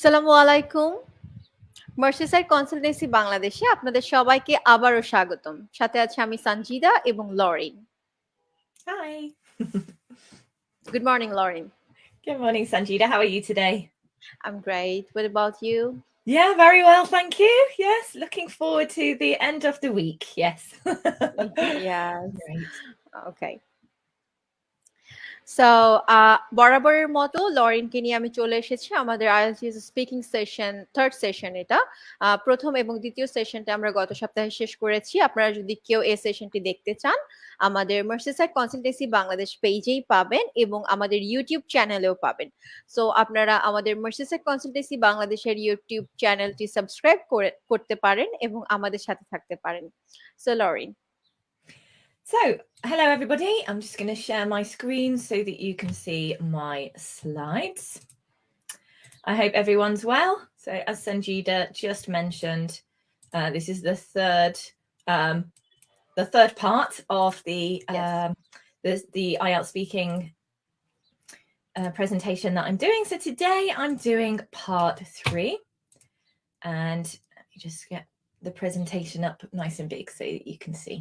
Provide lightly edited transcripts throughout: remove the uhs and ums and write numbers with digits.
আসসালামু আলাইকুম। Merseyside consultancy বাংলাদেশে আপনাদের সবাইকে আবারও স্বাগতম। সাথে আছে আমি সঞ্জিদা এবং Lauren. Hi. Good morning, Lauren. Good morning, Sanjida. How are you today? I'm great. What about you? Yeah, very well, thank you. Yes, looking forward to the end of the week. Yes. Yes. Great. Okay. So বরাবরের মতো লরেনকে নিয়ে আমি চলে এসেছি আমাদের IELTS speaking session third session এটা প্রথম এবং দ্বিতীয় সেশনটা আমরা গত সপ্তাহে শেষ করেছি। আপনারা যদি কেউ এই সেশনটি দেখতে চান আমাদের মার্সিসাইড কনসালটেন্সি বাংলাদেশ পেজেই পাবেন এবং আমাদের ইউটিউব চ্যানেলেও পাবেন। সো আপনারা আমাদের মার্সিসাইড কনসালটেন্সি বাংলাদেশের ইউটিউব চ্যানেলটি সাবস্ক্রাইব করতে পারেন এবং আমাদের সাথে থাকতে পারেন। So Lauren. So, hello everybody. I'm just going to share my screen so that you can see my slides. I hope everyone's well. So, as Sanjida just mentioned, this is the third part of the IELTS speaking presentation that I'm doing. So today I'm doing part 3, and let me just get the presentation up nice and big so that you can see.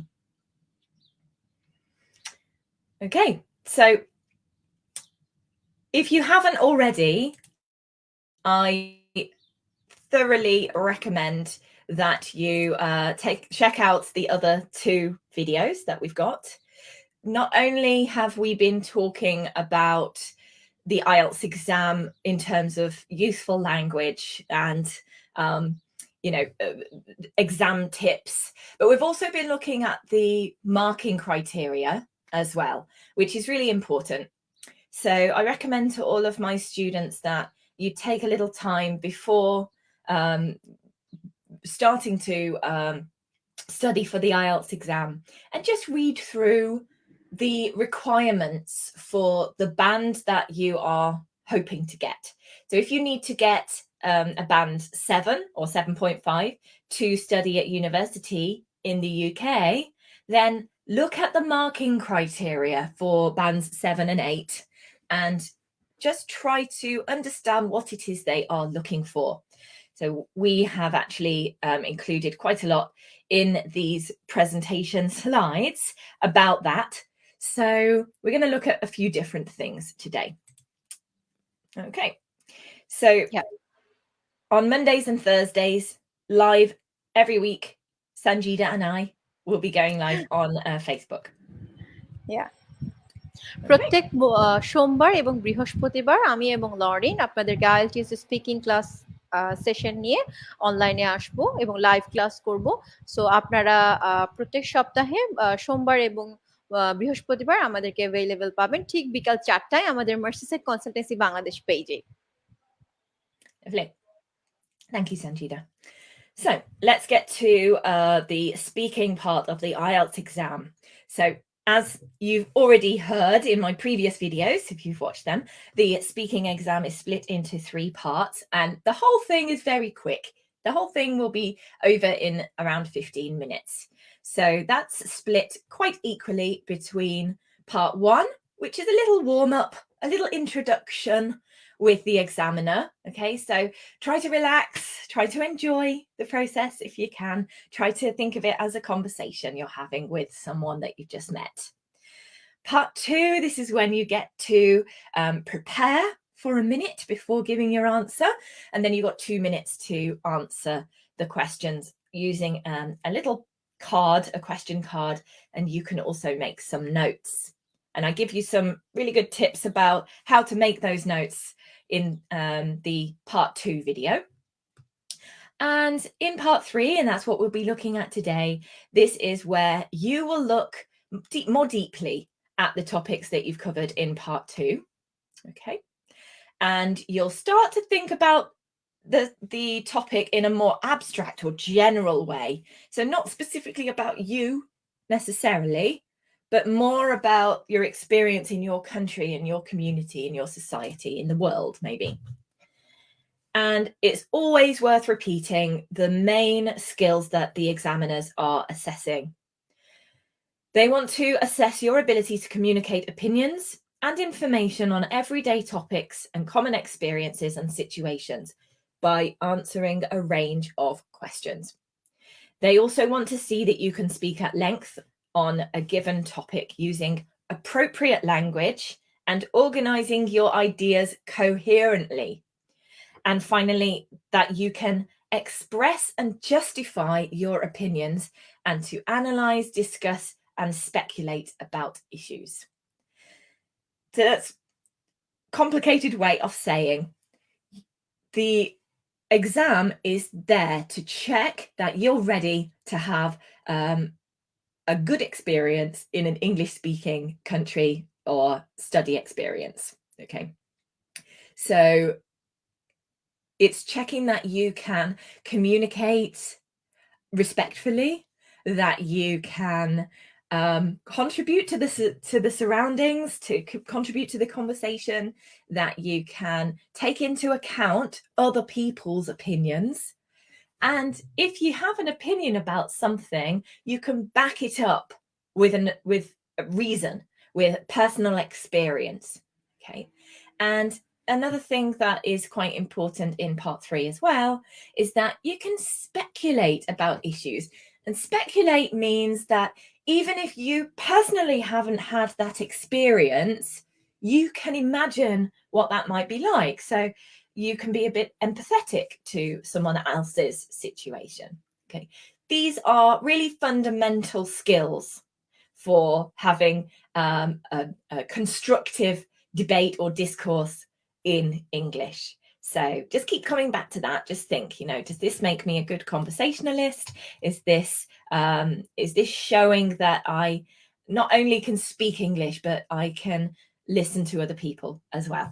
Okay, so if you haven't already, I thoroughly recommend that you check out the other 2 videos that we've got. Not only have we been talking about the IELTS exam in terms of useful language and exam tips, but we've also been looking at the marking criteria as well, which is really important. So I recommend to all of my students that you take a little time before starting to study for the IELTS exam and just read through the requirements for the band that you are hoping to get. So if you need to get a band 7 or 7.5 to study at university in the UK, then look at the marking criteria for bands 7 and 8 and just try to understand what it is they are looking for. So we have actually included quite a lot in these presentation slides about that. So we're going to look at a few different things today. Okay, so on Mondays and Thursdays, live every week, Sanjida and I will be going live on Facebook. Yeah. প্রত্যেক সোমবার এবং বৃহস্পতিবার আমি এবং Lauren আপনাদেরকে IELTS speaking class session নিয়ে অনলাইনে আসব এবং লাইভ ক্লাস করব। সো আপনারা প্রত্যেক সপ্তাহে সোমবার এবং বৃহস্পতিবার আমাদেরকে অ্যাভেলেবল পাবেন ঠিক বিকাল 4টায় আমাদের মার্সিসাইড কনসালটেন্সি বাংলাদেশ পেজে। Lovely. Thank you, Sanjida. So let's get to the speaking part of the IELTS exam. So as you've already heard in my previous videos, if you've watched them, the speaking exam is split into 3 parts, and the whole thing is very quick. The whole thing will be over in around 15 minutes. So that's split quite equally between part 1, which is a little warm-up, a little introduction with the examiner. Okay, so try to relax, try to enjoy the process if you can. Try to think of it as a conversation you're having with someone that you've just met. Part 2, this is when you get to prepare for a minute before giving your answer, and then you've got 2 minutes to answer the questions using a little card, a question card, and you can also make some notes. And I give you some really good tips about how to make those notes in the part 2 video. And in part 3, and that's what we'll be looking at today, this is where you will look more deeply at the topics that you've covered in part 2. Okay, and you'll start to think about the topic in a more abstract or general way. So not specifically about you necessarily, but more about your experience in your country, in your community, in your society, in the world, maybe. And it's always worth repeating the main skills that the examiners are assessing. They want to assess your ability to communicate opinions and information on everyday topics and common experiences and situations, by answering a range of questions. They also want to see that you can speak at length on a given topic using appropriate language and organizing your ideas coherently. And finally, that you can express and justify your opinions and to analyze, discuss, and speculate about issues. So that's a complicated way of saying the exam is there to check that you're ready to have a good experience in an English-speaking country or study experience. Okay, so it's checking that you can communicate respectfully, that you can contribute to the surroundings, to contribute to the conversation, that you can take into account other people's opinions. And if you have an opinion about something, you can back it up with a reason, with personal experience. Okay. And another thing that is quite important in part 3 as well is that you can speculate about issues. And speculate means that even if you personally haven't had that experience, you can imagine what that might be like. So you can be a bit empathetic to someone else's situation. Okay, these are really fundamental skills for having a constructive debate or discourse in English. So just keep coming back to that. Just think, you know, does this make me a good conversationalist? Is this showing that I not only can speak English, but I can listen to other people as well?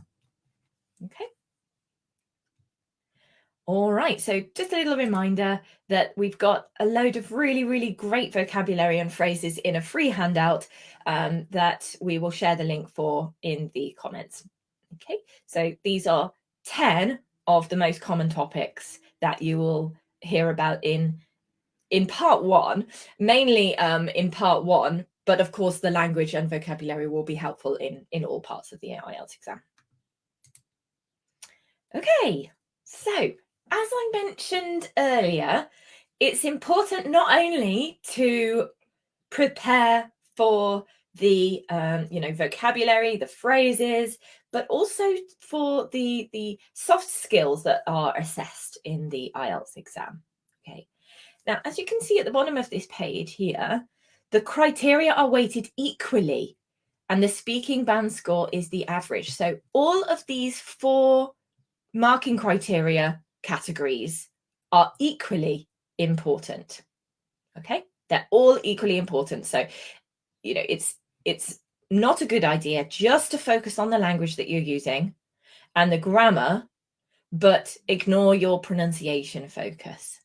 Okay. All right, so just a little reminder that we've got a load of really, really great vocabulary and phrases in a free handout that we will share the link for in the comments. Okay, so these are 10 of the most common topics that you will hear about in part 1, mainly in part 1, but of course the language and vocabulary will be helpful in all parts of the IELTS exam. Okay, so as I mentioned earlier, it's important not only to prepare for the vocabulary, the phrases, but also for the soft skills that are assessed in the IELTS exam. Okay. Now, as you can see at the bottom of this page here, the criteria are weighted equally, and the speaking band score is the average. So all of these 4 marking criteria categories are equally important. Okay, they're all equally important. So, you know, it's not a good idea just to focus on the language that you're using and the grammar, but ignore your pronunciation focus.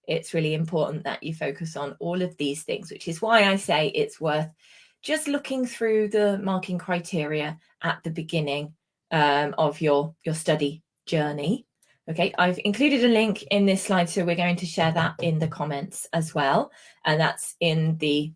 It's really important that you focus on all of these things, which is why I say it's worth just looking through the marking criteria at the beginning of your study journey. Okay, I've included a link in this slide, so we're going to share that in the comments as well. And that's in the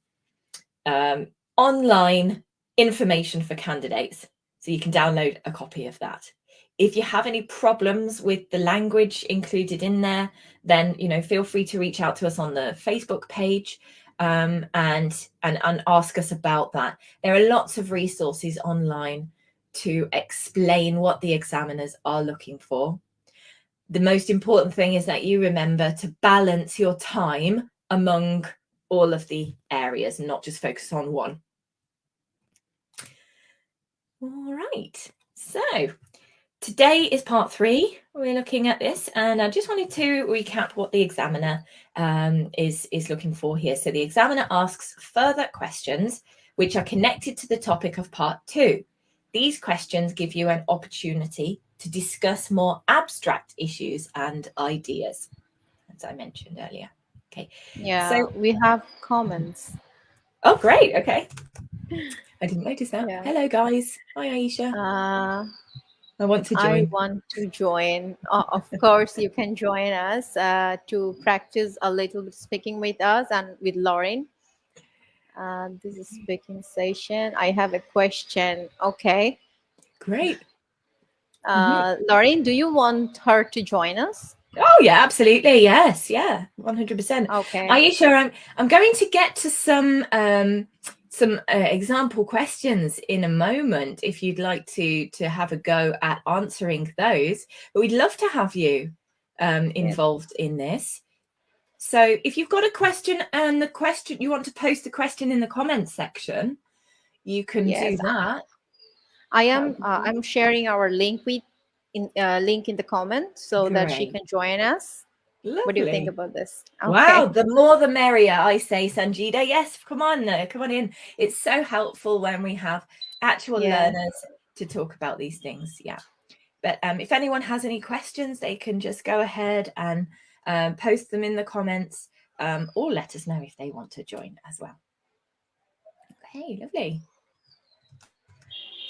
online information for candidates. So you can download a copy of that. If you have any problems with the language included in there, then, you know, feel free to reach out to us on the Facebook page and ask us about that. There are lots of resources online to explain what the examiners are looking for. The most important thing is that you remember to balance your time among all of the areas and not just focus on one. All right, so today is part 3. We're looking at this, and I just wanted to recap what the examiner is looking for here. So the examiner asks further questions which are connected to the topic of part 2. These questions give you an opportunity to discuss more abstract issues and ideas, as I mentioned earlier. Okay. Yeah, so we have comments. Oh, great. Okay. I didn't notice that. Yeah. Hello, guys. Hi, Aisha. I want to join. I want to join. Of course, you can join us to practice a little bit speaking with us and with Lorraine. This is speaking session. I have a question. Okay. Great. Lorraine, do you want her to join us? Oh yeah, absolutely. Yes, yeah, 100%. Okay. Aisha, I'm going to get to some example questions in a moment if you'd like to have a go at answering those. But we'd love to have you involved in this. So if you've got a question and you want to post the question in the comments section, you can do that. I'm sharing our link link in the comments so that she Great. can join us. Lovely. What do you think about this? Wow, the more the merrier, I say, Sanjida. Yes, come on in. It's so helpful when we have actual learners to talk about these things. Yeah. But if anyone has any questions, they can just go ahead and post them in the comments or let us know if they want to join as well. Okay, lovely.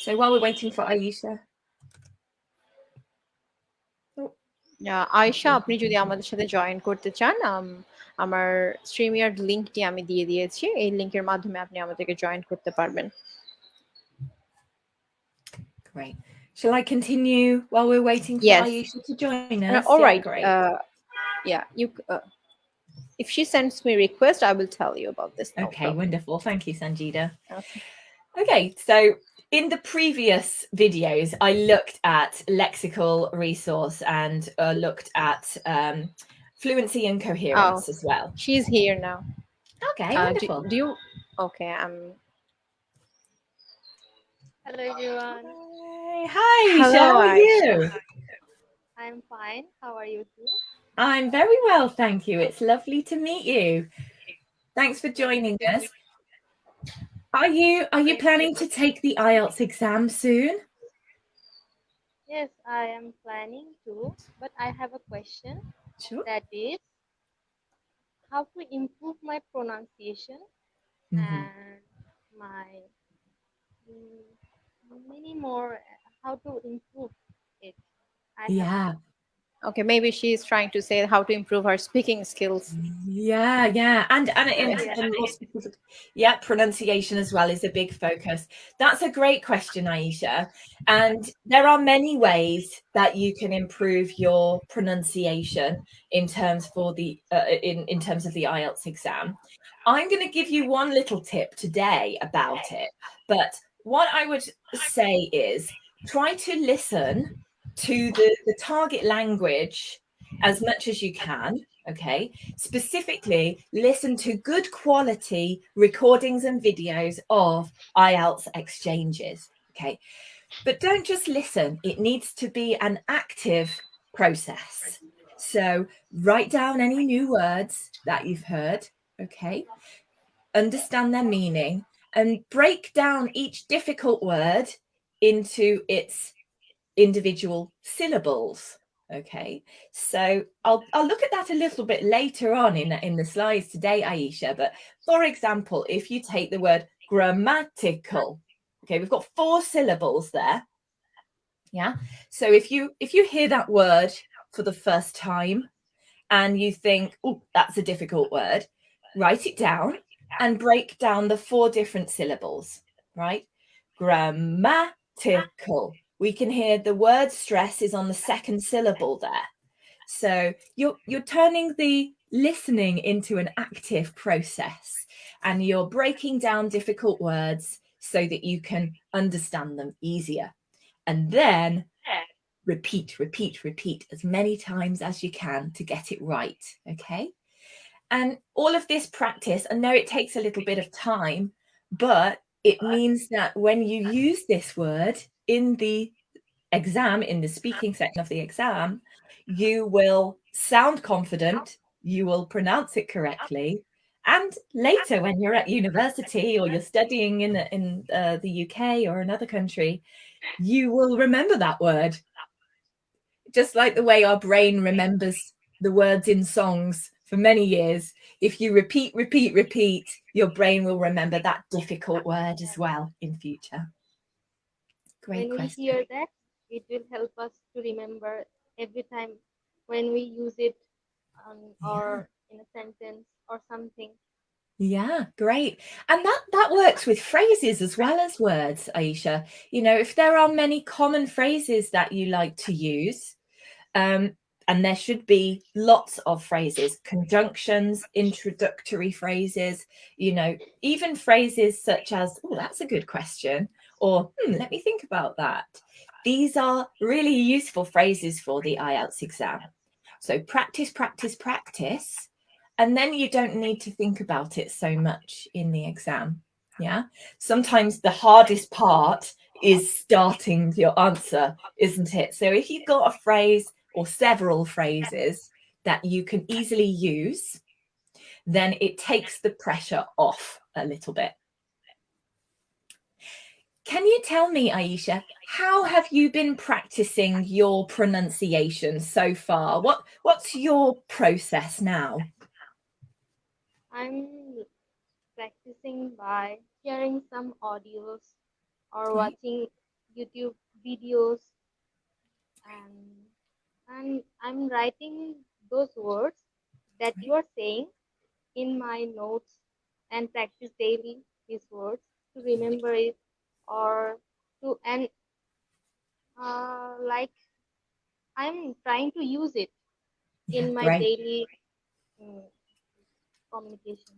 So while we're waiting for Aisha. Ayesha, আপনি যদি আমাদের সাথে join করতে চান, আমার স্ট্রিমিয়ার্ড লিংকটি আমি দিয়ে দিয়েছি। এই লিংকের মাধ্যমে আপনি আমাদেরকে জয়েন করতে পারবেন। Great. Shall I continue while we're waiting for Aisha to join us? All right. Great. If she sends me request, I will tell you about this. Okay, wonderful. Thank you, Sanjida. Okay, so in the previous videos, I looked at lexical resource and looked at fluency and coherence as well. She's here now. Okay, wonderful. Do you? Okay, Hello everyone. Hi, Aisha. How are you? I'm fine. How are you too? I'm very well, thank you. It's lovely to meet you. Thanks for joining us. Are you planning to take the IELTS exam soon? Yes, I am planning to, but I have a question. Sure. That is, how to improve my pronunciation and my many more. How to improve it? Okay, maybe she's trying to say how to improve her speaking skills. Yeah, and more specific, pronunciation as well is a big focus. That's a great question, Aisha. And there are many ways that you can improve your pronunciation in terms in terms of the IELTS exam. I'm going to give you one little tip today about it. But what I would say is try to listen to the target language as much as you can. Okay, specifically listen to good quality recordings and videos of IELTS exchanges. Okay, but don't just listen. It needs to be an active process. So write down any new words that you've heard. Okay, understand their meaning and break down each difficult word into its individual syllables. Okay, so I'll look at that a little bit later on in the slides today, Aisha. But for example, if you take the word grammatical, okay, we've got 4 syllables there. Yeah, so if you hear that word for the first time and you think, oh, that's a difficult word, write it down and break down the 4 different syllables. Right, grammatical. We can hear the word stress is on the 2nd syllable there. So you're turning the listening into an active process and you're breaking down difficult words so that you can understand them easier. And then repeat as many times as you can to get it right. Okay. And all of this practice, I know it takes a little bit of time, but it means that when you use this word in the exam, in the speaking section of the exam, you will sound confident, you will pronounce it correctly, and later when you're at university or you're studying in the UK or another country, you will remember that word. Just like the way our brain remembers the words in songs for many years, if you repeat, your brain will remember that difficult word as well in future. Great when question. we hear that, it will help us to remember every time when we use it or in a sentence or something. Yeah, great. And that works with phrases as well as words, Aisha. You know, if there are many common phrases that you like to use, and there should be lots of phrases, conjunctions, introductory phrases, you know, even phrases such as, oh, that's a good question, or let me think about that. These are really useful phrases for the IELTS exam. So practice, practice, practice. And then you don't need to think about it so much in the exam. Yeah. Sometimes the hardest part is starting your answer, isn't it? So if you've got a phrase or several phrases that you can easily use, then it takes the pressure off a little bit. Can you tell me, Aisha, how have you been practicing your pronunciation so far? What's your process now? I'm practicing by hearing some audios or Great. watching YouTube videos, and I'm writing those words that you are saying in my notes and practice daily these words to remember it or to and like I'm trying to use it Yeah, in my great. daily mm, communication.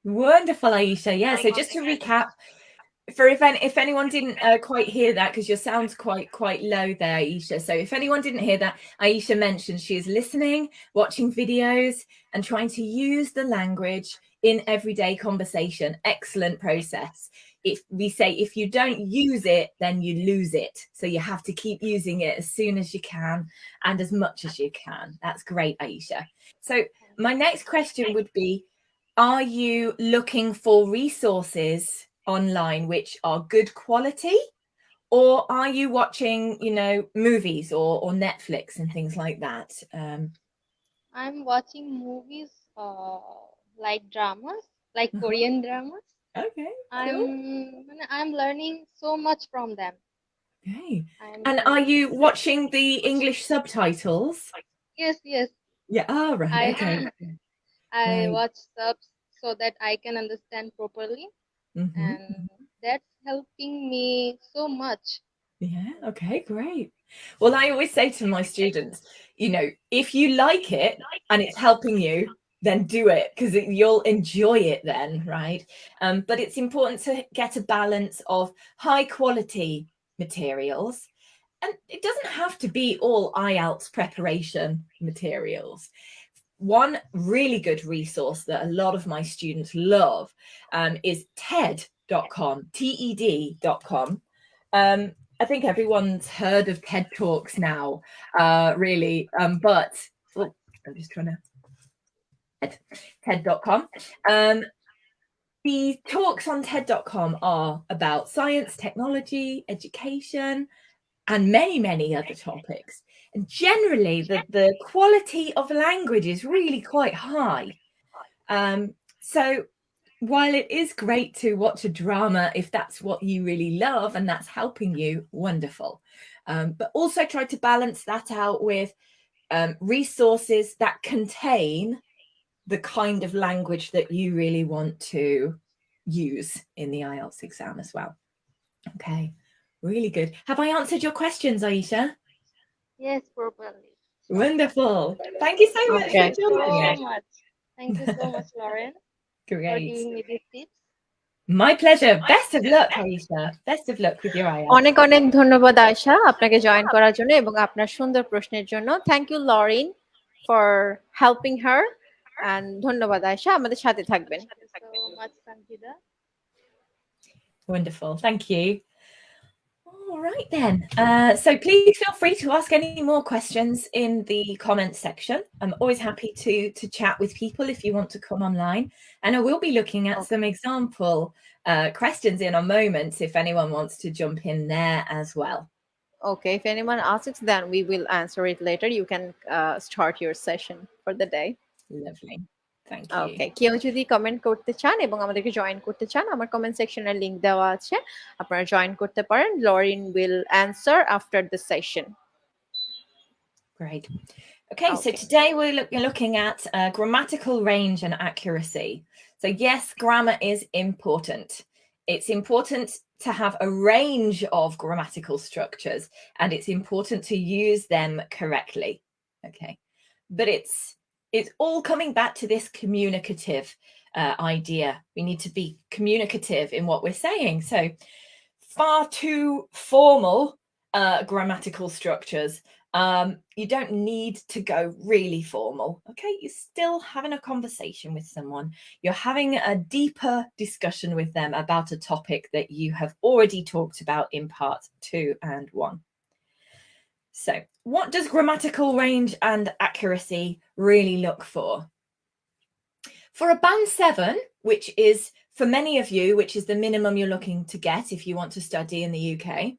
Wonderful, Aisha. Yeah, so just to recap, for if anyone didn't quite hear that, because your sound's quite low there, Aisha. So if anyone didn't hear that, Aisha mentioned she is listening, watching videos, and trying to use the language in everyday conversation. Excellent process. If we say if you don't use it, then you lose it. So you have to keep using it as soon as you can and as much as you can. That's great, Aisha. So my next question would be, are you looking for resources online which are good quality, or are you watching, you know, movies or Netflix and things like that? I'm watching movies like dramas, like Uh-huh. Korean dramas. Okay, cool. I'm learning so much from them. Okay. I'm And are you watching the English subtitles? yes. Yeah. Oh, right. I Okay. I Right. watch subs so that I can understand properly, Mm-hmm. and that's helping me so much. Yeah. Okay, great. Well, I always say to my students, you know, if you like it and it's helping you, then do it because you'll enjoy it then, right? But it's important to get a balance of high quality materials. And it doesn't have to be all IELTS preparation materials. One really good resource that a lot of my students love is TED.com, TED.com. I think everyone's heard of TED Talks now, really. But oh, I'm just trying to TED.com. The talks on TED.com are about science, technology, education, and many other topics. And generally, the quality of language is really quite high. So while it is great to watch a drama if that's what you really love and that's helping you, wonderful. But also try to balance that out with resources that contain the kind of language that you really want to use in the IELTS exam as well. Okay, really good. Have I answered your questions, Aisha? Yes, properly. Wonderful. Thank you so much for Okay. So joining much. Thank you so much, Lauren, for Great. giving me these tips. My pleasure. Best of luck, Aisha. Best of luck with your IELTS. অনেক অনেক ধন্যবাদ আয়শা আপনাকে join করার জন্য এবং আপনার সুন্দর প্রশ্নের জন্য। Thank you Lauren for helping her, and ধন্যবাদ আয়শা, আমাদের সাথে থাকবেন। Thank you so much, Sanjida. Wonderful. Thank you. All right then. So please feel free to ask any more questions in the comments section. I'm always happy to chat with people if you want to come online. And I will be looking at some example questions in a moment if anyone wants to jump in there as well. Okay, if anyone asks, then we will answer it later. You can start your session for the day. Lovely. Thank you. ওকে, কেউ যদি comment করতে চান এবং আমাদেরকে join করতে চান, আমার comment সেকশনের লিংক দেওয়া আছে, আপনারা জয়েন করতে পারেন। Lauren will answer after the session. Great. Okay, so today we're looking at grammatical range and accuracy. So yes, grammar is important. It's important to have a range of grammatical structures, and it's important to use them correctly. Okay, but it's all coming back to this communicative idea. We need to be communicative in what we're saying. So far too formal grammatical structures. You don't need to go really formal. Okay, you're still having a conversation with someone. You're having a deeper discussion with them about a topic that you have already talked about in part 2 and 1. So what does grammatical range and accuracy really look for? For a band 7, which is for many of you, which is the minimum you're looking to get if you want to study in the UK.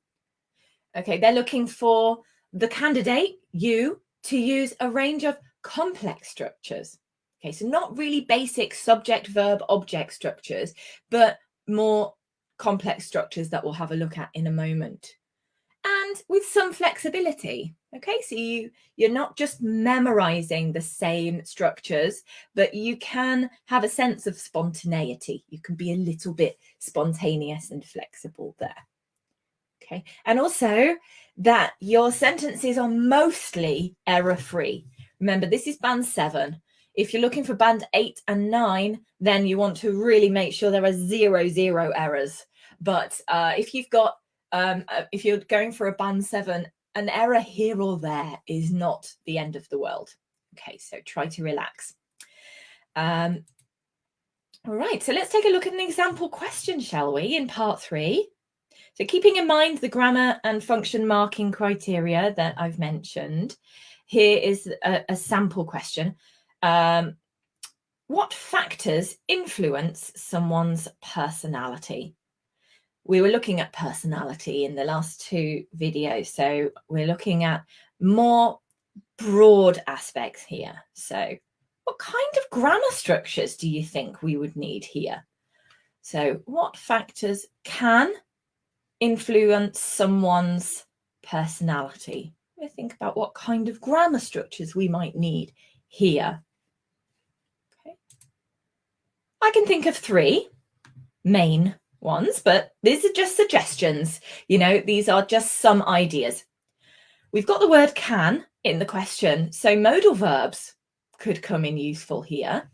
Okay, they're looking for the candidate, you, to use a range of complex structures. Okay, so not really basic subject, verb, object structures, but more complex structures that we'll have a look at in a moment. And with some flexibility. Okay, so you're not just memorizing the same structures, but you can have a sense of spontaneity. You can be a little bit spontaneous and flexible there. Okay, and also that your sentences are mostly error-free. Remember, this is band 7. If you're looking for band 8 and 9, then you want to really make sure there are zero errors. But if you've got, if you're going for a band 7, an error here or there is not the end of the world. Okay, so try to relax. All right, so let's take a look at an example question, shall we, in part 3. So keeping in mind the grammar and function marking criteria that I've mentioned, here is a sample question. What factors influence someone's personality? We were looking at personality in the last 2 videos, so we're looking at more broad aspects here. So what kind of grammar structures do you think we would need here? So what factors can influence someone's personality? We think about what kind of grammar structures we might need here. Okay. I can think of 3 main ones, but these are just suggestions. You know, these are just some ideas. We've got the word can in the question, so modal verbs could come in useful here.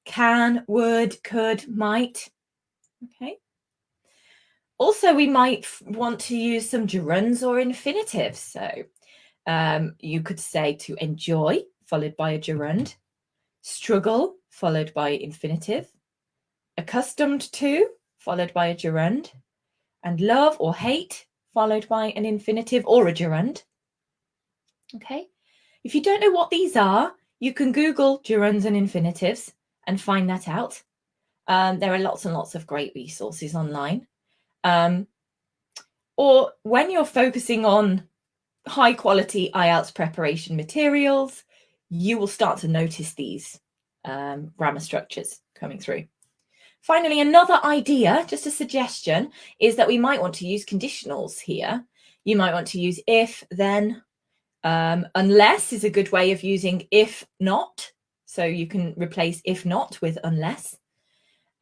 Can, would, could, might. Okay. Also, we might want to use some gerunds or infinitives. So you could say to enjoy, followed by a gerund, struggle, followed by infinitive, accustomed to, followed by a gerund, and love or hate, followed by an infinitive or a gerund. Okay. If you don't know what these are, you can Google gerunds and infinitives and find that out. There are lots and lots of great resources online. Or when you're focusing on high quality IELTS preparation materials, you will start to notice these grammar structures coming through. Finally, another idea, just a suggestion, is that we might want to use conditionals here. You might want to use if, then, unless is a good way of using if not. So you can replace if not with unless.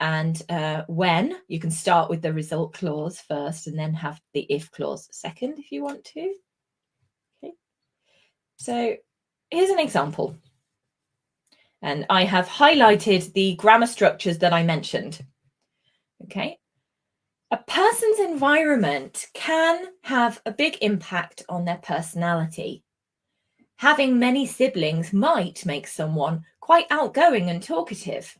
And when, you can start with the result clause first and then have the if clause second if you want to. Okay. So here's an example. And I have highlighted the grammar structures that I mentioned. Okay. A person's environment can have a big impact on their personality. Having many siblings might make someone quite outgoing and talkative.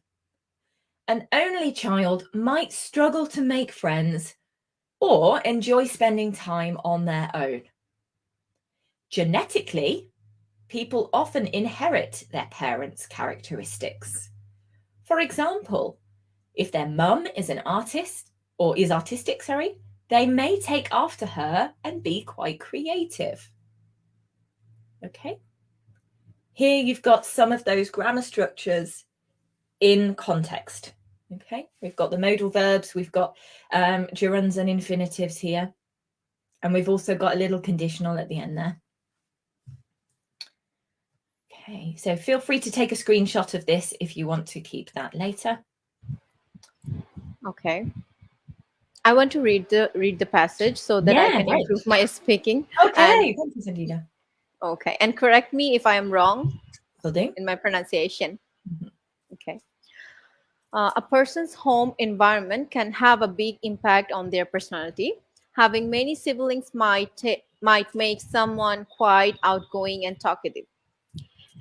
An only child might struggle to make friends or enjoy spending time on their own. Genetically, people often inherit their parents' characteristics. For example, if their mum is an artist or is artistic, they may take after her and be quite creative. Okay. Here you've got some of those grammar structures in context. Okay, we've got the modal verbs, we've got gerunds and infinitives here, and we've also got a little conditional at the end there. Okay, so feel free to take a screenshot of this if you want to keep that later. Okay. I want to read the passage so that I Yeah, can great. improve my speaking. Okay, And thank you, Sanjita. okay, and correct me if I am wrong Will do. in my pronunciation. Mhm. Okay. A person's home environment can have a big impact on their personality. Having many siblings might make someone quite outgoing and talkative.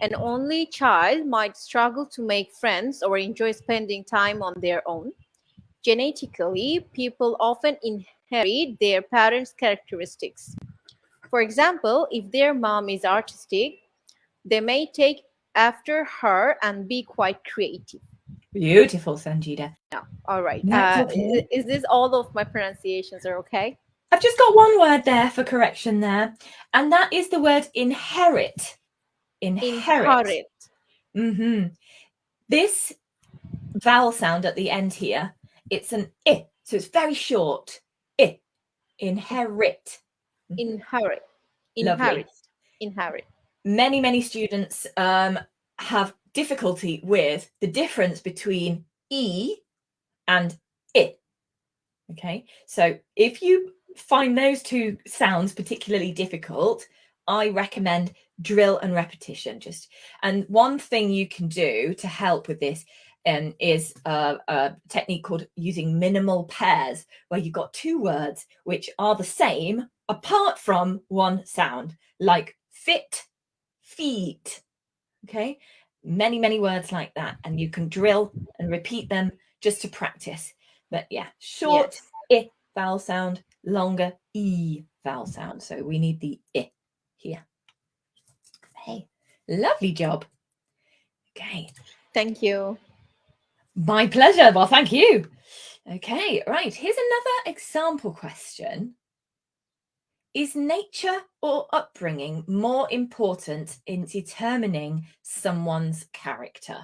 An only child might struggle to make friends or enjoy spending time on their own. Genetically, people often inherit their parents' characteristics. For example, if their mom is artistic, they may take after her and be quite creative. Beautiful, Sanjita. Yeah, all right. That's okay. Is this all of my pronunciations are okay? I've just got one word there for correction there, and that is the word inherit. Inherit. Inherit. Mm-hmm. This vowel sound at the end here, it's an I, so it's very short. I. Inherit. Inherit. Lovely. Inherit. Inherit. Many students have difficulty with the difference between E and I. Okay, so if you find those two sounds particularly difficult, I recommend drill and repetition. And one thing you can do to help with this is a technique called using minimal pairs, where you've got two words which are the same apart from one sound, like fit, feet. Okay, many words like that, and you can drill and repeat them just to practice. But yeah, short Yes. I vowel sound, longer E vowel sound. So we need the I here. Hey, lovely job. Okay. Thank you. My pleasure. Well, thank you. Okay, right. Here's another example question. Is nature or upbringing more important in determining someone's character?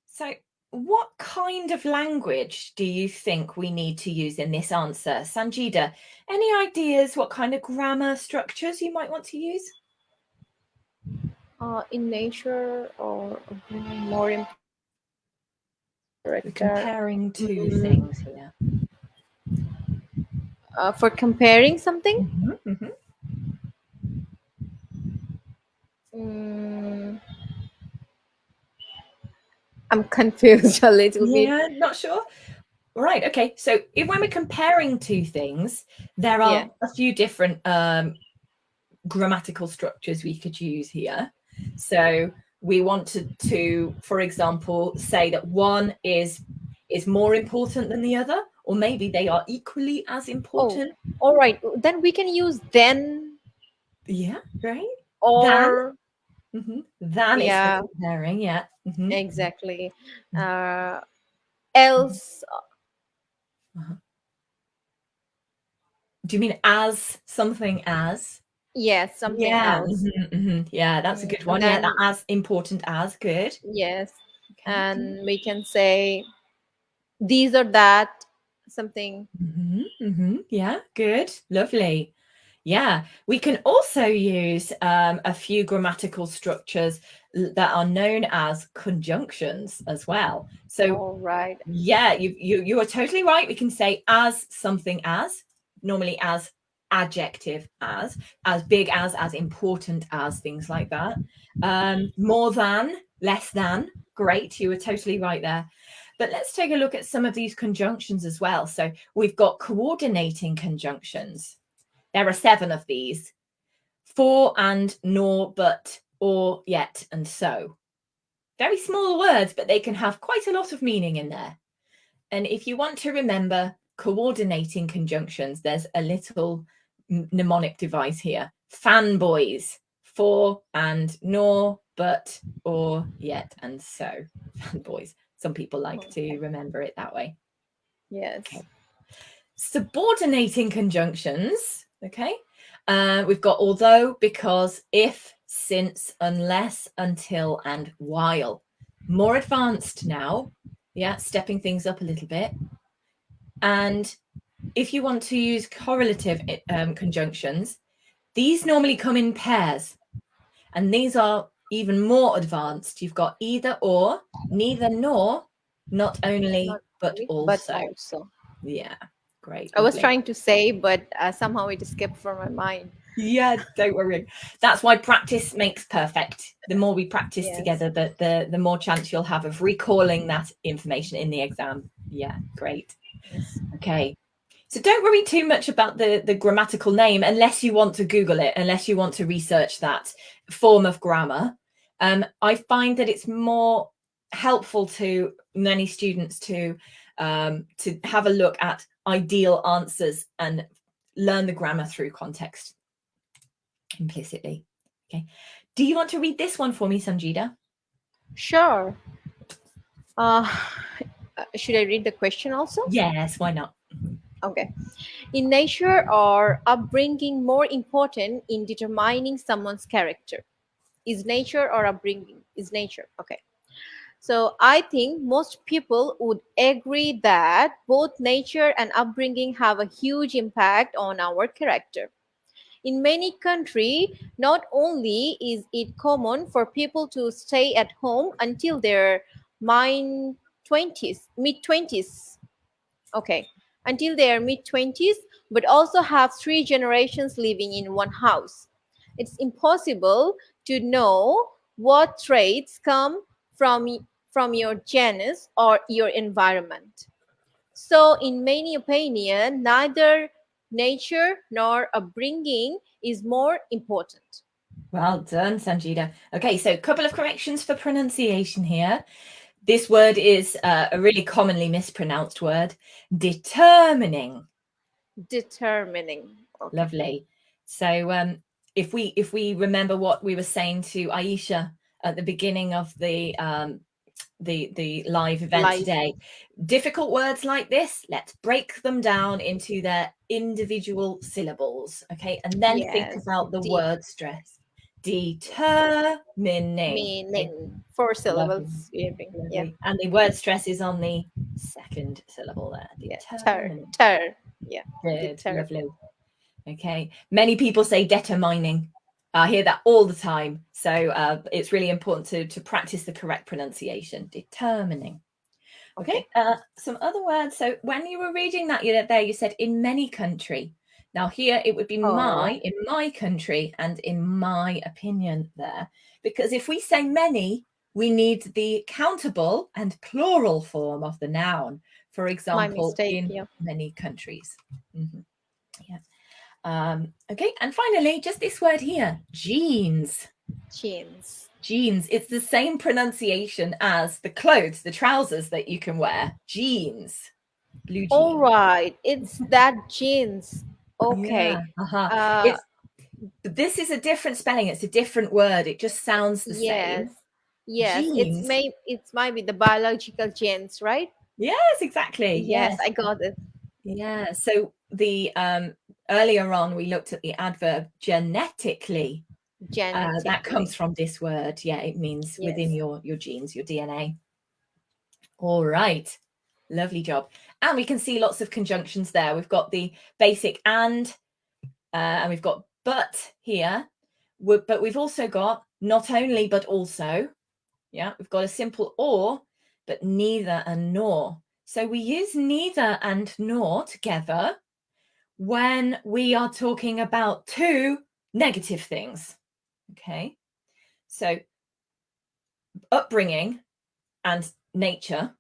So, what kind of language do you think we need to use in this answer? Sanjida, any ideas what kind of grammar structures you might want to use? In nature or more in We're character. comparing two things here. For comparing something. Mm, I'm confused a little bit. Yeah, not sure. Right. Okay. So when we're comparing two things, there are Yeah. a few different grammatical structures we could use here. So we wanted to, for example, say that one is more important than the other, or maybe they are equally as important. Oh, all right. Then we can use then Yeah, right. or Than is for yeah, comparing. Yeah. exactly. Else. Do you mean as something as? Yes, something Yeah. else. Yeah, that's a good one. Then, Yeah, that as important as. Good. yes, Okay. and we can say these or that, something. Yeah, good. Lovely. Yeah, we can also use a few grammatical structures that are known as conjunctions as well. So, All right. yeah, you are totally right. We can say as something as, normally as adjective as big as important as, things like that. More than, less than. Great, you were totally right there. But let's take a look at some of these conjunctions as well. So we've got coordinating conjunctions. There are 7 of these: for, and, nor, but, or, yet, and so. Very small words, but they can have quite a lot of meaning in there. And if you want to remember coordinating conjunctions, there's a little mnemonic device here. Fanboys, for, and, nor, but, or, yet, and so. Fanboys. Some people like to remember it that way. Yes. Okay. Subordinating conjunctions. Okay. We've got although, because, if, since, unless, until, and while. More advanced now. Yeah, stepping things up a little bit. And if you want to use correlative conjunctions, these normally come in pairs. And these are even more advanced. You've got either or, neither nor, not only, but But also. also. Yeah, great. I was Lovely. trying to say, but somehow it escaped from my mind. Yeah, don't worry. That's why practice makes perfect. The more we practice Yes. together, the more chance you'll have of recalling that information in the exam. Yeah, great. Yes. Okay. So don't worry too much about the grammatical name unless you want to Google it, unless you want to research that form of grammar. I find that it's more helpful to many students to have a look at ideal answers and learn the grammar through context implicitly. Okay. Do you want to read this one for me, Sanjida? Sure. Should I read the question also? Yes, why not? Okay. In nature or upbringing more important in determining someone's character? Is nature or upbringing? Is nature. Okay. So I think most people would agree that both nature and upbringing have a huge impact on our character. In many countries, not only is it common for people to stay at home until their mid 20s, okay, until their mid 20s, but also have three generations living in one house. It's impossible to know what traits come from your genus or your environment. So, in many opinions, neither nature nor upbringing is more important. Well done, Sanjida. Okay, so a couple of corrections for pronunciation here. This word is a really commonly mispronounced word, determining. Determining. Okay. Lovely. So if we remember what we were saying to Aisha at the beginning of the live event Life. today, difficult words like this, let's break them down into their individual syllables, okay, and then think Yes. about the word stress. Determining. Okay, Meaning. Four lovely, syllables. Yeah. lovely. And the word stress is on the second syllable there. Yeah. Determining. Yeah. Good, Deter. lovely. Okay, many people say determining. I hear that all the time. So it's really important to practice the correct pronunciation. Determining. Okay, some other words. So when you were reading that there, you said in many country. Now here it would be Oh. in my country and in my opinion there. Because if we say many, we need the countable and plural form of the noun. For My example, mistake. in Yeah. many countries. Yeah. Okay, and finally, just this word here, jeans. Jeans. Jeans. It's the same pronunciation as the clothes, the trousers that you can wear. Jeans. Blue jeans. All right. It's that jeans. Okay. Yeah. This is a different spelling. It's a different word. It just sounds the Yes. same. Yes. Jeans. It might be the biological genes, right? Yes, exactly. Yes, Yes. I got it. Yeah. So the earlier on we looked at the adverb genetically. That comes from this word. Yeah, it means within your genes, your DNA. All right. Lovely job. And we can see lots of conjunctions there. We've got the basic and we've got but here. But we've also got not only, but also. Yeah, we've got a simple or, but neither and nor. So we use neither and nor together when we are talking about two negative things. Okay. So upbringing and nature,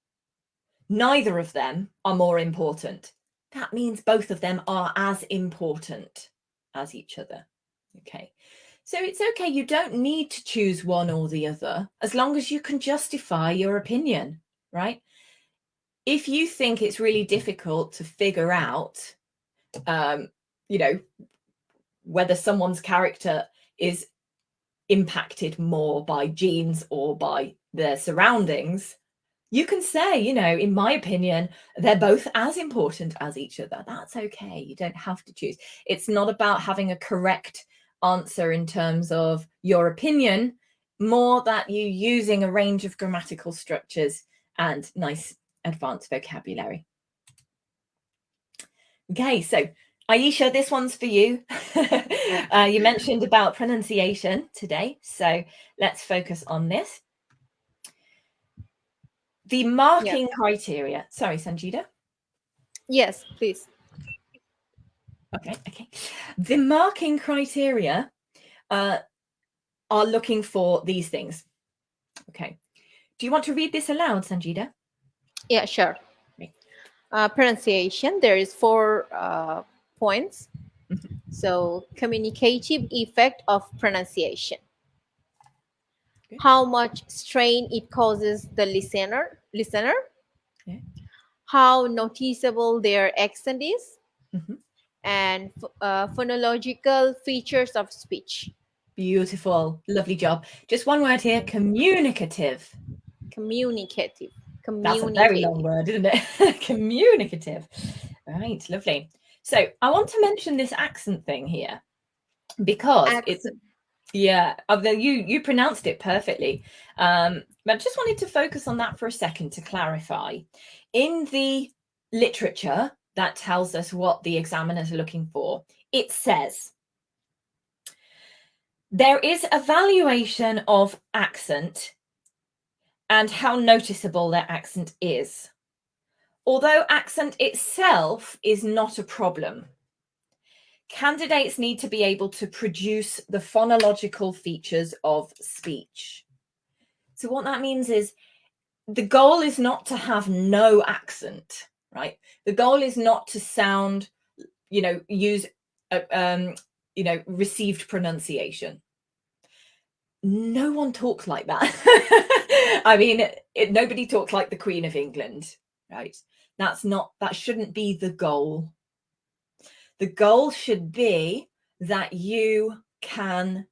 neither of them are more important. That means both of them are as important as each other. Okay. So it's okay. You don't need to choose one or the other as long as you can justify your opinion, right? If you think it's really difficult to figure out, whether someone's character is impacted more by genes or by their surroundings, you can say, in my opinion, they're both as important as each other. That's okay. You don't have to choose. It's not about having a correct answer in terms of your opinion, more that you using a range of grammatical structures and nice advanced vocabulary. Okay, so Aisha, this one's for you. You mentioned about pronunciation today, so let's focus on this. The marking criteria. Sorry, Sanjida. Yes, please. Okay. The marking criteria are looking for these things. Okay. Do you want to read this aloud, Sanjida? Yeah, sure. Great. Pronunciation, there is 4 points. Mhm. So, communicative effect of pronunciation. Good. How much strain it causes the listener. Yeah. How noticeable their accent is, Mhm. and phonological features of speech. Beautiful. Lovely job. Just one word here, communicative. Communicative. That's a very long Communicative. word, isn't it? Communicative. Right, lovely. So I want to mention this accent thing here because it's, Accent. yeah, you pronounced it perfectly. But I just wanted to focus on that for a second to clarify. In the literature that tells us what the examiners are looking for, it says there is evaluation of accent and how noticeable their accent is. Although accent itself is not a problem, candidates need to be able to produce the phonological features of speech. So what that means is the goal is not to have no accent, right? The goal is not to sound, use, received pronunciation. No one talks like that. I mean, nobody talks like the Queen of England, right? That shouldn't be the goal. The goal should be that you can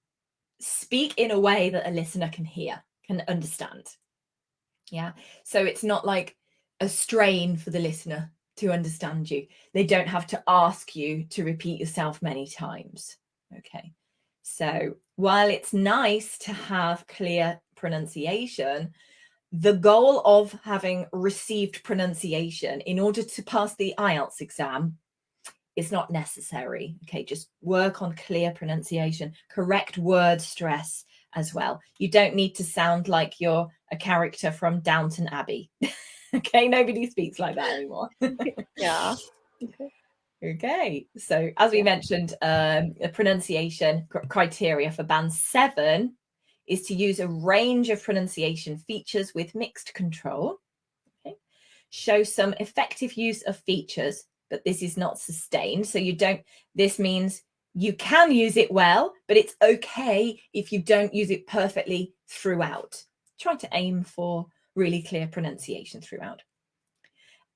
speak in a way that a listener can hear, can understand. Yeah. So it's not like a strain for the listener to understand you. They don't have to ask you to repeat yourself many times. Okay. So while it's nice to have clear pronunciation, the goal of having received pronunciation in order to pass the IELTS exam is not necessary. Okay, just work on clear pronunciation, correct word stress as well. You don't need to sound like you're a character from Downton Abbey. Okay, nobody speaks like that anymore. Yeah. Okay, so as we mentioned, the pronunciation criteria for band 7 is to use a range of pronunciation features with mixed control. Okay. Show some effective use of features, but this is not sustained. So this means you can use it well, but it's okay if you don't use it perfectly throughout. Try to aim for really clear pronunciation throughout.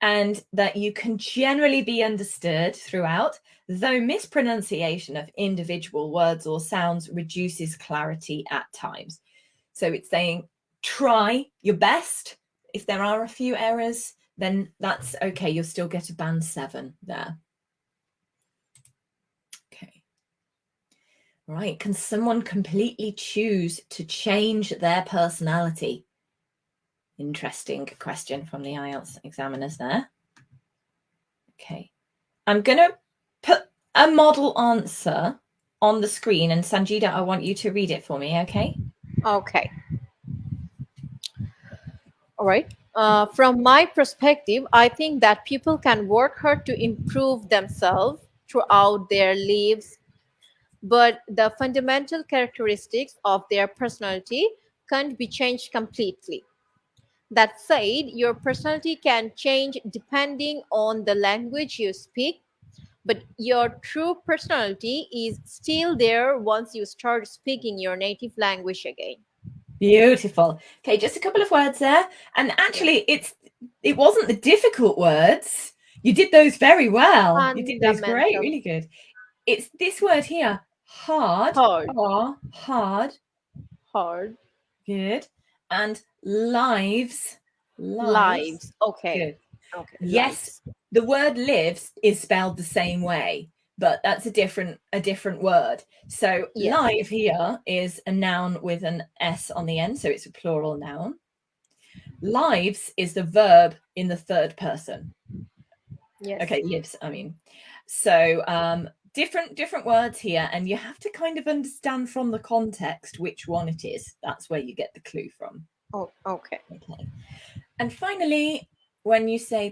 And that you can generally be understood throughout, though mispronunciation of individual words or sounds reduces clarity at times. So it's saying, try your best. If there are a few errors, then that's okay. You'll still get a band 7 there. Okay. Right. Can someone completely choose to change their personality? Interesting question from the IELTS examiners there. Okay. I'm going to put a model answer on the screen, and Sanjida, I want you to read it for me, okay? Okay. All right. From my perspective, I think that people can work hard to improve themselves throughout their lives, but the fundamental characteristics of their personality can't be changed completely. That said, your personality can change depending on the language you speak, but your true personality is still there once you start speaking your native language again. Beautiful. Okay, just a couple of words there. And actually, it wasn't the difficult words. You did those very well. You did those great, Fundamental. really good. It's this word here, hard. Hard. Hard. Hard. Good. And lives. Lives. Okay. Good. Okay. Yes, Lives. the word lives is spelled the same way, but that's a different word. So Yes. live here is a noun with an S on the end, so it's a plural noun. Lives is the verb in the third person. Yes. Okay, lives, I mean. So different words here, and you have to kind of understand from the context which one it is. That's where you get the clue from. Oh, okay. Okay. And finally, when you say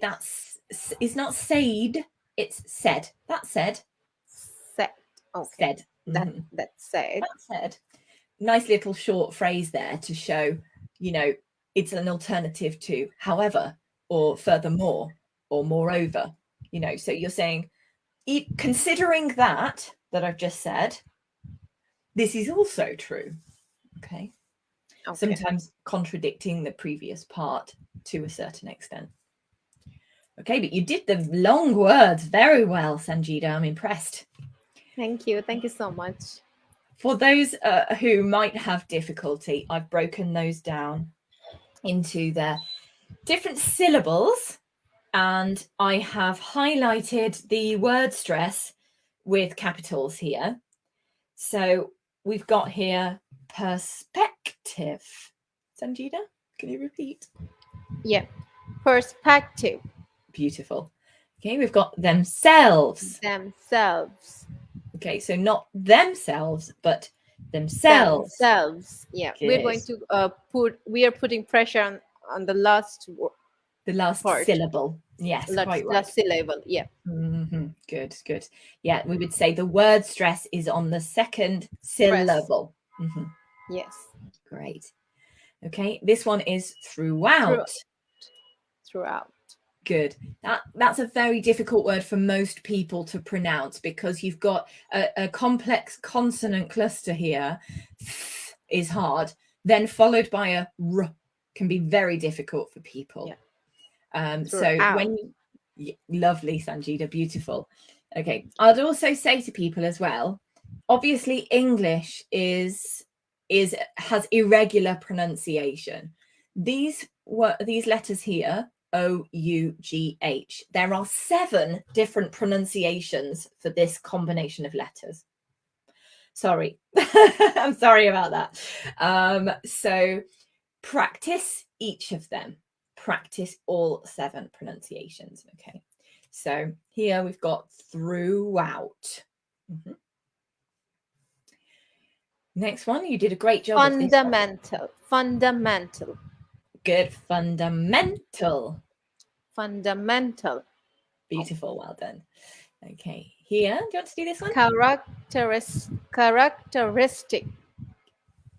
it's not said, it's said. That's said. Said. Okay. Said. That's said. That's said. Nice little short phrase there to show, you know, it's an alternative to however, or furthermore, or moreover, you know. So you're saying, considering that I've just said, this is also true. Okay. Sometimes contradicting the previous part to a certain extent. Okay, but you did the long words very well, Sanjida. I'm impressed. Thank you. Thank you so much. For those who might have difficulty, I've broken those down into their different syllables, and I have highlighted the word stress with capitals here. So we've got here perspective. Sanjida, can you repeat? Yeah. Perspective. Beautiful. Okay, we've got themselves. Themselves. Okay, so not themselves, but themselves. Themselves. Yeah. Good. We're going to we are putting pressure on the last word. The last part. syllable. Yes, quite right. Last syllable. Yeah. Good, good. Yeah, we would say the word stress is on the second syllable. Yes. Great. Okay, this one is throughout. Throughout. Good. That's a very difficult word for most people to pronounce because you've got a complex consonant cluster here. Is hard, then followed by a r can be very difficult for people. Yeah. So when lovely, Sanjida, beautiful. Okay, I'd also say to people as well, obviously English has irregular pronunciation. These letters here, O-U-G-H, there are 7 different pronunciations for this combination of letters. Sorry, I'm sorry about that. So practice each of them. Practice all 7 pronunciations. Okay, so here we've got throughout. Next one, you did a great job. Fundamental. Fundamental. Good. Fundamental. Fundamental. Beautiful. Well done. Okay, here, do you want to do this one? Characteristic.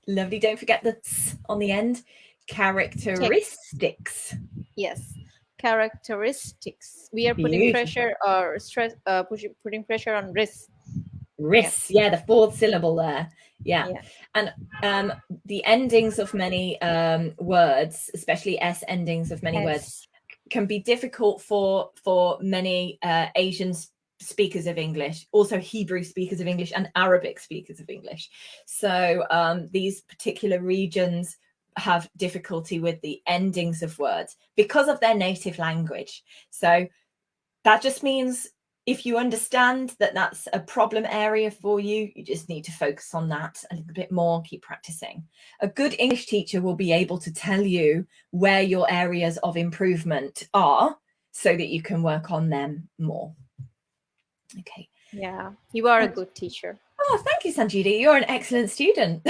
Lovely. Don't forget the s on the end. Characteristics. Yes. Characteristics. We are putting pressure or stress, putting pressure on risk. Risk. Yeah, the 4th syllable there. Yeah. And the endings of many words, especially S endings of many words, can be difficult for many Asian speakers of English, also Hebrew speakers of English and Arabic speakers of English. So these particular regions have difficulty with the endings of words because of their native language. So that just means if you understand that that's a problem area for you, you just need to focus on that a little bit more, keep practicing. A good English teacher will be able to tell you where your areas of improvement are so that you can work on them more. Okay. Yeah, you are a good teacher. Oh, thank you, Sanjida. You're an excellent student.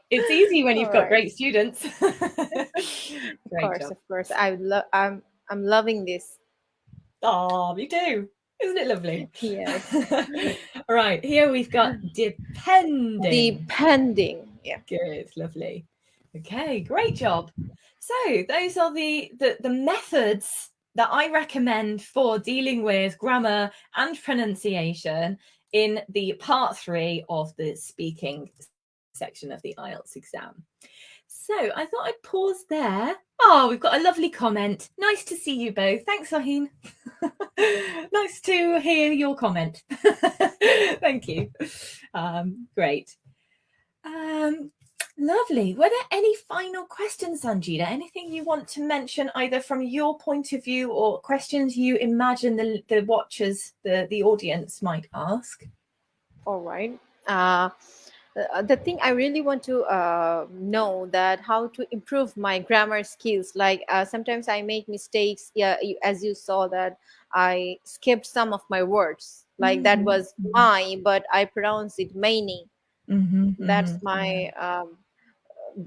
It's easy when you've got great students. Of course. I'm loving this. Oh, me too. Isn't it lovely? Yes. All right, here we've got depending. Depending. Yeah. Good, lovely. Okay, great job. So those are the methods that I recommend for dealing with grammar and pronunciation in the part 3 of the speaking section of the IELTS exam. So I thought I'd pause there. Oh, we've got a lovely comment. Nice to see you both. Thanks, Sahin. Nice to hear your comment. Thank you. Great. Lovely. Were there any final questions, Sanjida? Anything you want to mention, either from your point of view or questions you imagine the watchers, the audience might ask? All right. The thing I really want to know that how to improve my grammar skills. Like sometimes I make mistakes. Yeah, as you saw that I skipped some of my words. Like that was my, but I pronounced it many. That's my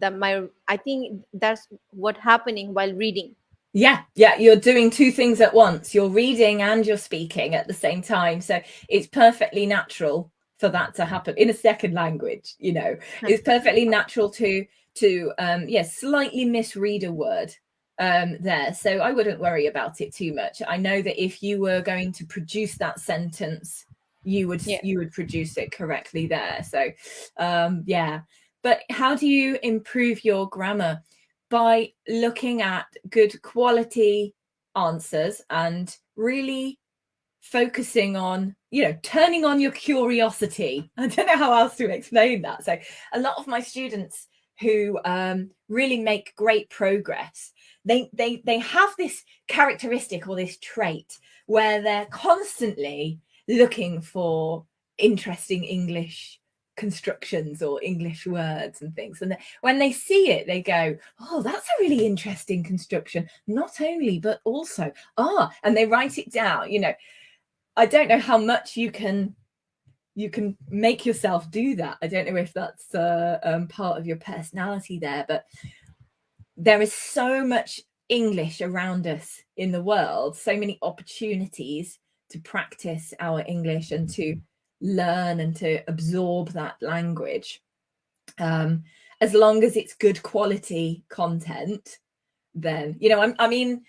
I think that's what happening while reading. Yeah, you're doing two things at once. You're reading and you're speaking at the same time. So it's perfectly natural for that to happen in a second language. You know, it's perfectly natural to slightly misread a word there. So I wouldn't worry about it too much. I know that if you were going to produce that sentence, you would produce it correctly there. So yeah. But how do you improve your grammar? By looking at good quality answers and really focusing on, turning on your curiosity. I don't know how else to explain that. So a lot of my students who really make great progress, they have this characteristic or this trait where they're constantly looking for interesting English constructions or English words and things, and when they see it they go, oh, that's a really interesting construction, not only but also and they write it down. I don't know how much you can make yourself do that. I don't know if that's part of your personality there, but there is so much English around us in the world, so many opportunities to practice our English and to learn and to absorb that language. As long as it's good quality content, then, I mean,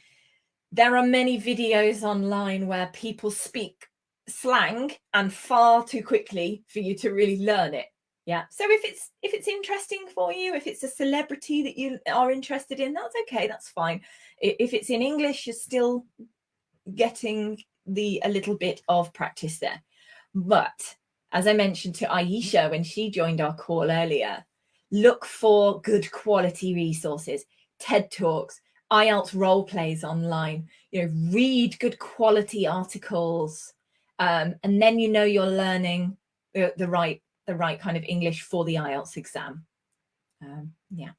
there are many videos online where people speak slang and far too quickly for you to really learn it. Yeah. So if it's interesting for you, if it's a celebrity that you are interested in, that's okay. That's fine. If it's in English, you're still getting a little bit of practice there. But as I mentioned to Aisha when she joined our call earlier, look for good quality resources, TED Talks, IELTS role plays online, read good quality articles, and then you're learning the right kind of English for the IELTS exam. Yeah.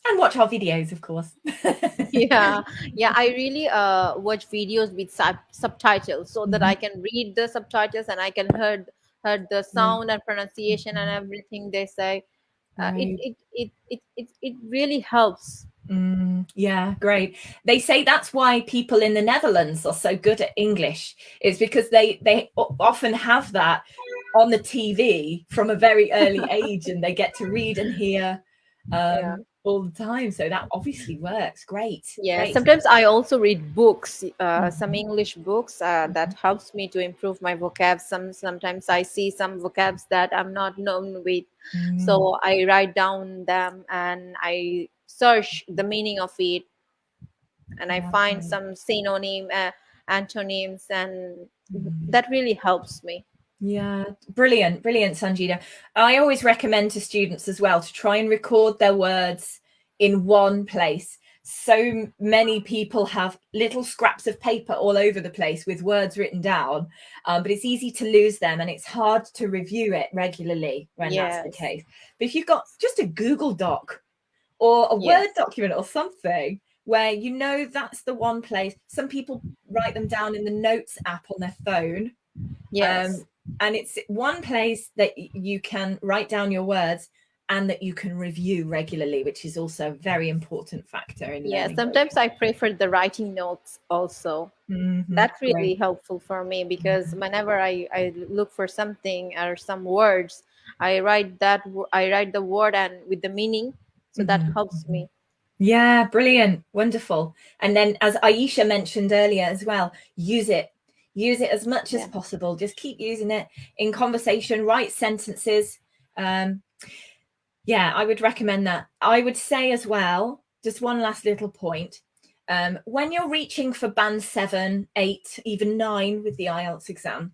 And watch our videos, of course. yeah I really watch videos with subtitles so that I can read the subtitles and I can heard the sound and pronunciation and everything they say. It really helps. Yeah, great. They say that's why people in the Netherlands are so good at English. It's because they often have that on the TV from a very early age, and they get to read and hear all the time. So that obviously works. Great. Sometimes I also read books, some English books that helps me to improve my vocab. Sometimes I see some vocabs that I'm not known with, so I write down them and I search the meaning of it, and I find some synonym, antonyms, and that really helps me. Yeah, brilliant, Sanjita. I always recommend to students as well to try and record their words in one place. So many people have little scraps of paper all over the place with words written down, but it's easy to lose them and it's hard to review it regularly when that's the case. But if you've got just a Google Doc or a Word document or something where that's the one place, some people write them down in the Notes app on their phone. And it's one place that you can write down your words and that you can review regularly, which is also a very important factor in learning. Sometimes I prefer the writing notes also. That's really helpful for me because whenever I look for something or some words, I write the word and with the meaning, so that helps me. Yeah, brilliant, wonderful. And then, as Aisha mentioned earlier as well, use it as much as possible. Just keep using it in conversation, write sentences. I would recommend that. I would say as well, just one last little point. When you're reaching for band 7, 8, even 9 with the IELTS exam,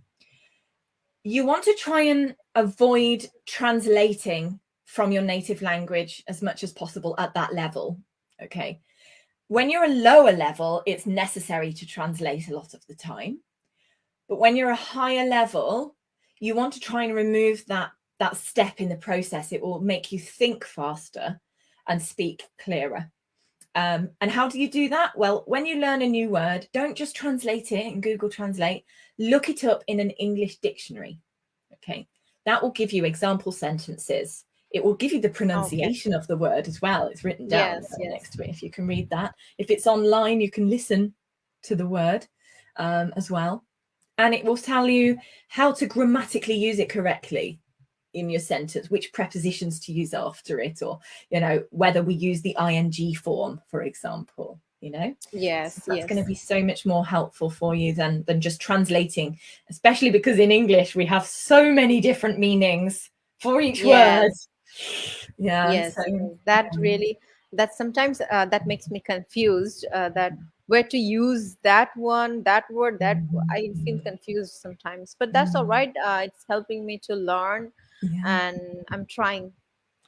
you want to try and avoid translating from your native language as much as possible at that level. Okay. When you're a lower level, it's necessary to translate a lot of the time. But when you're a higher level, you want to try and remove that step in the process. It will make you think faster and speak clearer. And how do you do that? Well, when you learn a new word, don't just translate it in Google Translate. Look it up in an English dictionary. Okay. That will give you example sentences. it will give you the pronunciation of the word as well. It's written down next to it, if you can read that. If it's online, you can listen to the word as well. And it will tell you how to grammatically use it correctly in your sentence, which prepositions to use after it, or, you know, whether we use the ing form, for example, you know. Yes, so that's going to be so much more helpful for you than just translating, especially because in English we have so many different meanings for each word. Yes, that really, that sometimes that makes me confused, that where to use that one, that word, that I feel confused sometimes, but that's all right. It's helping me to learn, and I'm trying.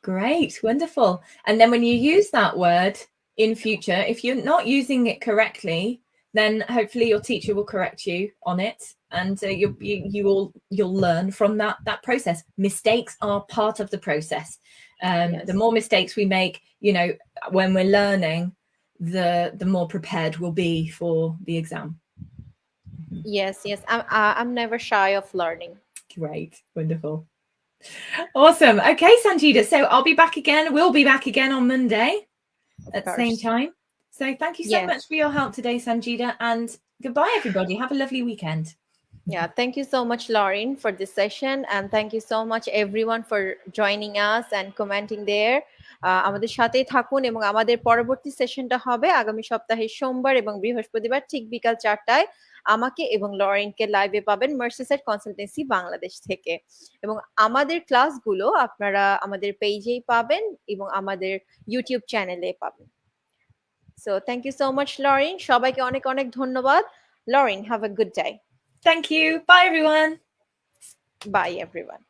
Great, wonderful. And then when you use that word in future, if you're not using it correctly, then hopefully your teacher will correct you on it, and you'll learn from that process. Mistakes are part of the process. The more mistakes we make, you know, when we're learning, the more prepared we'll be for the exam. Yes, I'm never shy of learning. Great, wonderful. Awesome. Okay, Sanjita. So I'll be back again. We'll be back again on Monday at the same time. So thank you so much for your help today, Sanjita. And goodbye, everybody. Have a lovely weekend. Yeah, thank you so much, Lorraine, for this session. And thank you so much, everyone, for joining us and commenting there. আমাদের সাথেই থাকুন, এবং আমাদের পরবর্তী সেশনটা হবে আগামী সপ্তাহে সোমবার এবং বৃহস্পতিবার ঠিক বিকাল 4টায়। আমাকে এবং লরেনকে লাইভে পাবেন মার্সিসাইড কনসালটেন্সি বাংলাদেশ থেকে, এবং আমাদের ক্লাসগুলো আপনারা আমাদের পেজেই পাবেন এবং আমাদের ইউটিউব চ্যানেলে পাবেন। So thank you so much, Lauren. সবাইকে অনেক অনেক ধন্যবাদ। Lauren, have a good day. Thank you. Bye, everyone. Bye, everyone.